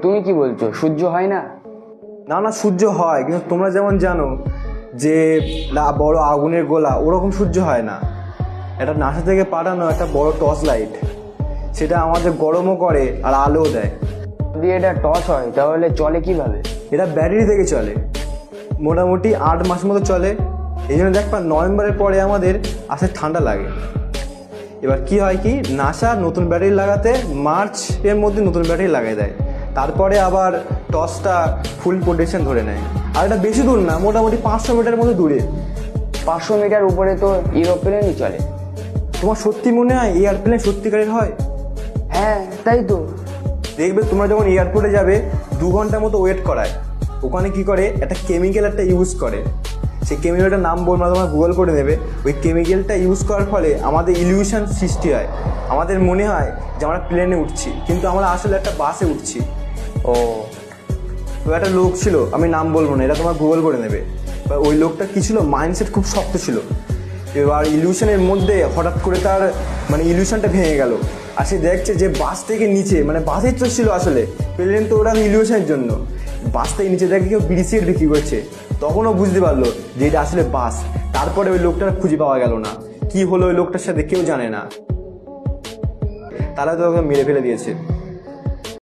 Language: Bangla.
তুমি কি বলছো, সূর্য হয় না? না না, সূর্য হয়, কিন্তু তোমরা যেমন জানো যে বড় আগুনের গোলা, ওরকম সূর্য হয় না। এটা নাসা থেকে পাঠানো একটা বড় টর্চ লাইট, সেটা আমাদের গরমও করে আর আলোও দেয়। যদি এটা টর্চ হয় তাহলে চলে কিভাবে? এটা ব্যাটারি থেকে চলে, মোটামুটি 8 মাস মতো চলে। এই জন্য দেখবা নভেম্বরের পরে আমাদের আসে ঠান্ডা লাগে। এবার কি হয় কি, নাসা নতুন ব্যাটারি লাগাতে মার্চের মধ্যে নতুন ব্যাটারি লাগিয়ে দেয়, তারপরে আবার টর্চটা ফুল প্রোটেকশন ধরে নেয়। আর এটা বেশি দূর না, মোটামুটি 500 মিটার মতো দূরে। 500 মিটার উপরে তো এরোপ্লেনই চলে। তোমার সত্যি মনে হয় এয়ারপ্লেন সত্যিকারের হয়? হ্যাঁ তাই তো। দেখবে তোমরা যখন এয়ারপোর্টে যাবে 2 ঘন্টার মতো ওয়েট করায়, ওখানে কি করে একটা কেমিক্যাল একটা ইউজ করে, সেই কেমিক্যালটার নাম বলবো, তোমরা গুগল করে নেবে। ওই কেমিক্যালটা ইউজ করার ফলে আমাদের ইলিউশন সৃষ্টি হয়, আমাদের মনে হয় যে আমরা প্লেনে উঠছি, কিন্তু আমরা আসলে একটা বাসে উঠছি। ও, তো একটা লোক ছিল, আমি নাম বলবো না, এটা তোমার গুগল করে নেবে। ওই লোকটা কি ছিল, মাইন্ডসেট খুব শক্ত ছিল। এবার ইলিউশনের মধ্যে হঠাৎ করে তার ইলিউশনটা ভেঙে গেল, আর সে দেখছে যে বাস থেকে নিচে, বাসের তো ছিল আসলে, প্লেন তো ওরা ইলিউশনের জন্য, বাস থেকে নিচে দেখে কেউ বিড়ি সিগারেট বিক্রি করছে। তখনও বুঝতে পারলো যে এটা আসলে বাস। তারপরে ওই লোকটার খুঁজে পাওয়া গেল না, কি হলো ওই লোকটার সাথে কেউ জানে না, তারা তো ওকে মেরে ফেলে দিয়েছে।